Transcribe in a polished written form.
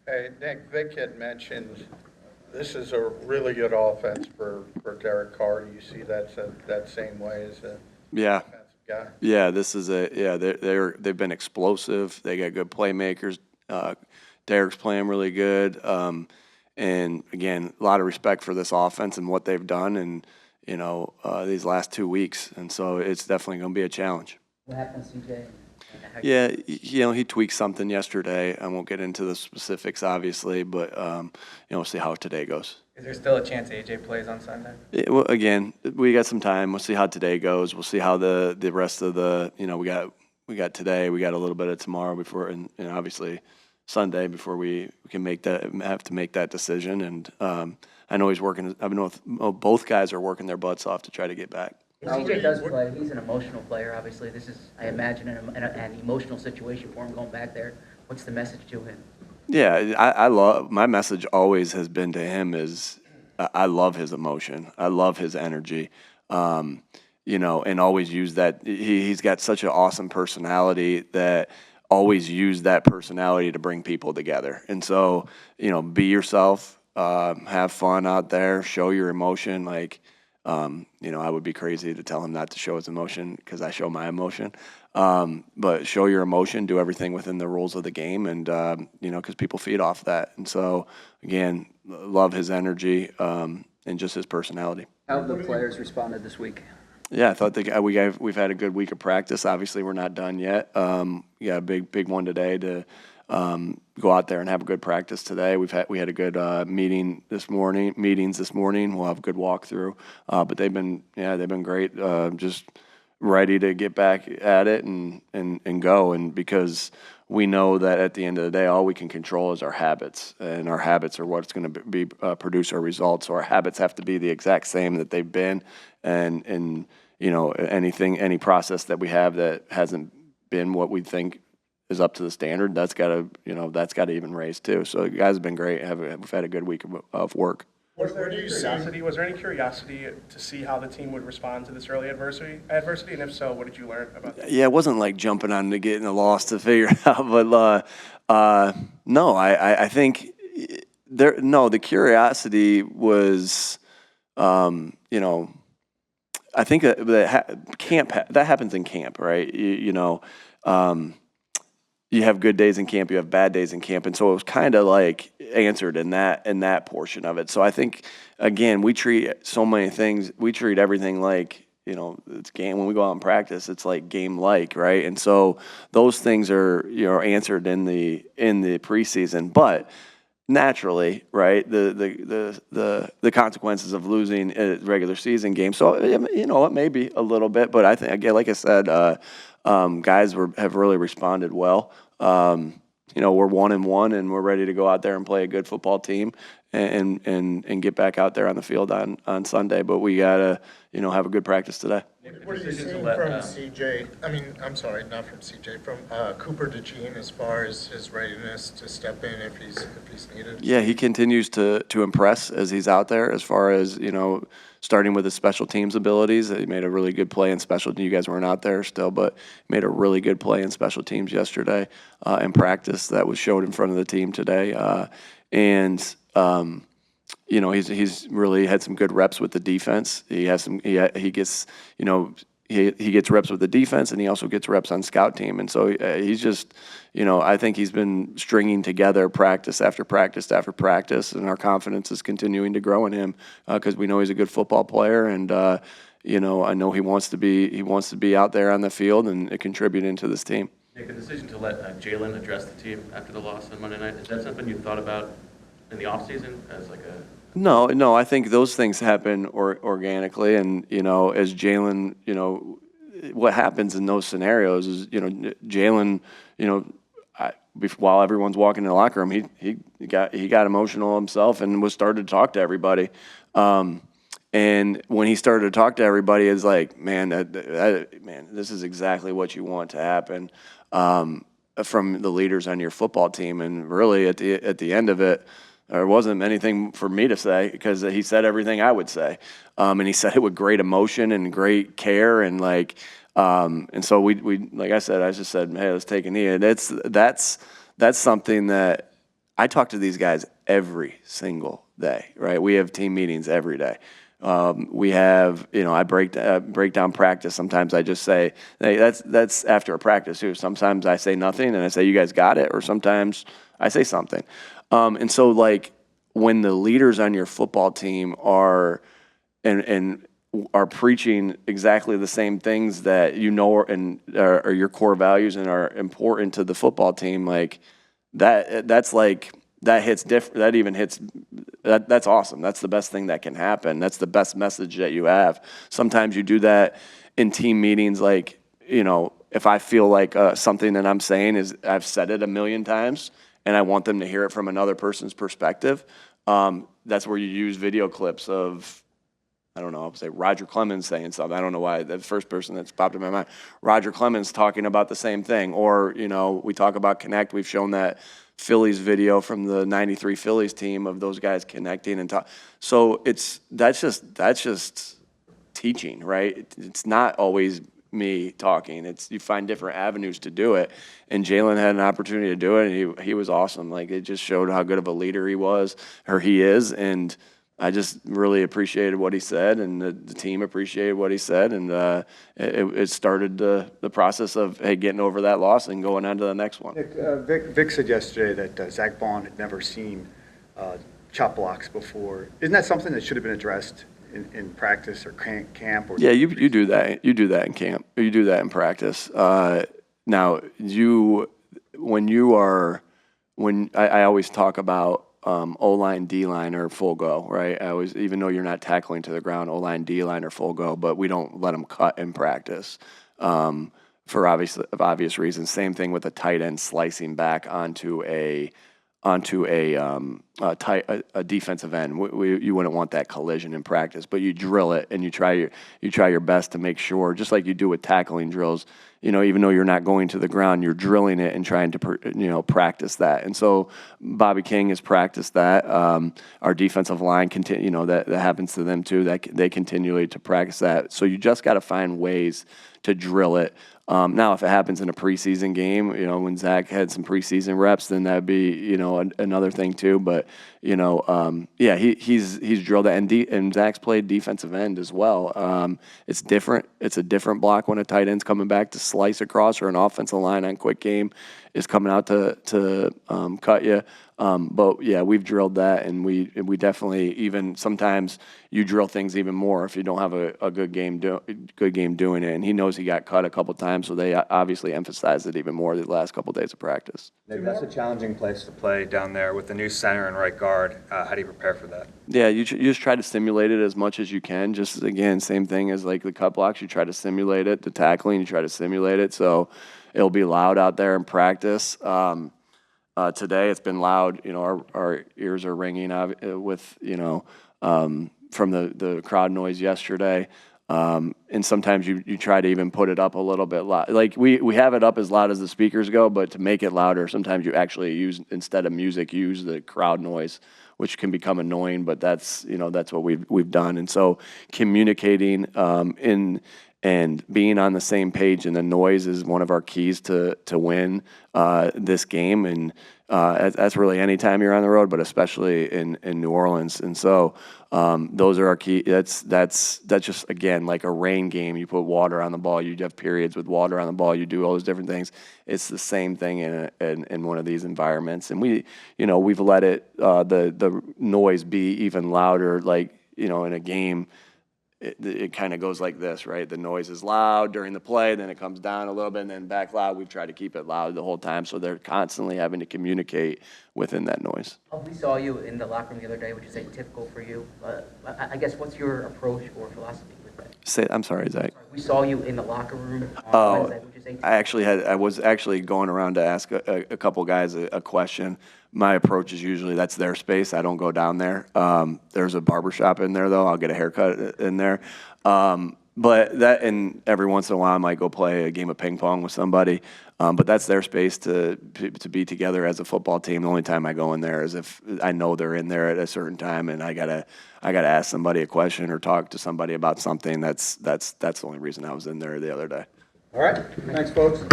Hey, Nick, Vic had mentioned this is a really good offense for Derek Carr. Do you see that same way as a Yeah, defensive guy? yeah. This is a yeah. They've been explosive. They got good playmakers. Uh, Derek's playing really good. And again, a lot of respect for this offense and what they've done, and these last 2 weeks. And so it's definitely going to be a challenge. What happened with CJ? Yeah, he tweaked something yesterday. I won't get into the specifics, obviously, but we'll see how today goes. Is there still a chance AJ plays on Sunday? Well, again, we got some time. We'll see how today goes. We'll see how the rest of the we got today. We got a little bit of tomorrow before, and obviously Sunday before we can have to make that decision. And I know he's working. I know both guys are working their butts off to try to get back. If CJ does play, he's an emotional player, obviously. This is, I imagine, an emotional situation for him going back there. What's the message to him? Yeah, I love my message always has been to him is I love his emotion. I love his energy. And always use that. He's got such an awesome personality that always use that personality to bring people together. And so, be yourself, have fun out there, show your emotion. I would be crazy to tell him not to show his emotion because I show my emotion. But show your emotion, do everything within the rules of the game, and because people feed off that. And so, again, love his energy and just his personality. How have the players responded this week? Yeah, I thought we've had a good week of practice. Obviously, we're not done yet. We got a big one today to go out there and have a good practice today. We had a good meetings this morning. We'll have a good walkthrough. But they've been great. Just ready to get back at it and go. And because we know that at the end of the day, all we can control is our habits, and our habits are what's going to be produce our results. So our habits have to be the exact same that they've been, and any process that we have that hasn't been what we think is up to the standard, that's got to even raise too. So you guys have been great. We've had a good week of work. Was there any curiosity to see how the team would respond to this early adversity? And if so, what did you learn about that? Yeah, it wasn't like jumping on to getting a loss to figure it out, but no, I think the curiosity was, I think that happens in camp, right? You have good days in camp, you have bad days in camp, and so it was kind of like answered in that portion of it. So I think again, we treat everything like it's game. When we go out and practice, it's like game like, right? And so those things are answered in the preseason, but naturally, right? The consequences of losing a regular season game. So it may be a little bit, but I think again, like I said, guys have really responded well. We're 1-1, and we're ready to go out there and play a good football team and get back out there on the field on Sunday. But we gotta have a good practice today. What are you seeing from CJ? I mean, I'm sorry, not from CJ. From Cooper DeJean as far as his readiness to step in if he's needed. Yeah, he continues to impress as he's out there. As far as starting with his special teams abilities, he made a really good play in special. You guys weren't out there still, but made a really good play in special teams yesterday in practice that was showed in front of the team today. He's really had some good reps with the defense. He gets reps with the defense, and he also gets reps on scout team. And so he's just, I think he's been stringing together practice after practice after practice, and our confidence is continuing to grow in him because we know he's a good football player, and I know he wants to be out there on the field and contributing to this team. Nick, the decision to let Jalen address the team after the loss on Monday night, is that something you thought about in the offseason as like a... No, I think those things happen organically, and as Jalen, what happens in those scenarios is Jalen, while everyone's walking in the locker room, he got emotional himself and was started to talk to everybody, and when he started to talk to everybody, it's like, man, this is exactly what you want to happen from the leaders on your football team, and really at the end of it. There wasn't anything for me to say because he said everything I would say, and he said it with great emotion and great care, and and so we like I said, I just said, hey, let's take a knee. And that's something that I talk to these guys every single day, right? We have team meetings every day. We have, I break down practice. Sometimes I just say, hey, that's after a practice too. Sometimes I say nothing and I say, you guys got it. Or sometimes I say something. And so like when the leaders on your football team are are preaching exactly the same things that and are your core values and are important to the football team, like that's like that hits different. That even hits. That's awesome. That's the best thing that can happen. That's the best message that you have. Sometimes you do that in team meetings, like if I feel like something that I'm saying is I've said it a million times and I want them to hear it from another person's perspective. That's where you use video clips of, I don't know, I'll say Roger Clemens saying something. I don't know why, the first person that's popped in my mind. Roger Clemens talking about the same thing. Or, we talk about connect. We've shown that Phillies video from the 93 Phillies team of those guys connecting and talk. So that's just teaching, right? It's not always me talking. You find different avenues to do it. And Jalen had an opportunity to do it, and he was awesome. Like, it just showed how good of a leader he is, and I just really appreciated what he said, and the team appreciated what he said, and it started the process of, hey, getting over that loss and going on to the next one. Nick, Vic said yesterday that Zach Bond had never seen chop blocks before. Isn't that something that should have been addressed in practice or camp? Or yeah, you do that. You do that in camp. You do that in practice. Now, I always talk about O-line, D-line, or full go, right? Even though you're not tackling to the ground, O-line, D-line, or full go, but we don't let them cut in practice for obvious reasons. Same thing with a tight end slicing back onto a defensive end. You wouldn't want that collision in practice, but you drill it and you try your best to make sure, just like you do with tackling drills. Even though you're not going to the ground, you're drilling it and trying to practice that. And so Bobby King has practiced that. Our defensive line that happens to them too. That they continually to practice that. So you just got to find ways to drill it. Now, if it happens in a preseason game, when Zach had some preseason reps, then that'd be, another thing too. But, he's drilled that, and Zach's played defensive end as well. It's different. It's a different block when a tight end's coming back to slice across, or an offensive line on quick game is coming out to cut you. But yeah, we've drilled that, and we definitely, even sometimes you drill things even more if you don't have a good game doing it. And he knows he got cut a couple times, so they obviously emphasized it even more the last couple of days of practice. Maybe that's a challenging place to play down there with the new center and right guard. How do you prepare for that? Yeah, you just try to simulate it as much as you can. Just, again, same thing as like the cut blocks. You try to simulate it. The tackling, you try to simulate it. So it'll be loud out there in practice. Today it's been loud. Our ears are ringing with, from the crowd noise yesterday. And sometimes you try to even put it up a little bit loud. Like we have it up as loud as the speakers go, but to make it louder, sometimes you actually use, instead of music, use the crowd noise, which can become annoying, but that's what we've done. And so communicating and being on the same page, and the noise is one of our keys to win this game. And that's really any time you're on the road, but especially in New Orleans. And so those are our key. That's just, again, like a rain game. You put water on the ball. You have periods with water on the ball. You do all those different things. It's the same thing in one of these environments. And we've let the noise be even louder. Like, in a game, it kind of goes like this, right? The noise is loud during the play, then it comes down a little bit, and then back loud. We've tried to keep it loud the whole time, so they're constantly having to communicate within that noise. We saw you in the locker room the other day, which is atypical for you. I guess, what's your approach or philosophy with that? I'm sorry, Zach. We saw you in the locker room on Wednesday, which is atypical. I was actually going around to ask a couple guys a question. My approach is usually that's their space. I don't go down there. There's a barbershop in there, though. I'll get a haircut in there. But that, and every once in a while, I might go play a game of ping pong with somebody. But that's their space to be together as a football team. The only time I go in there is if I know they're in there at a certain time, and I gotta ask somebody a question or talk to somebody about something. That's the only reason I was in there the other day. All right. Thanks, folks.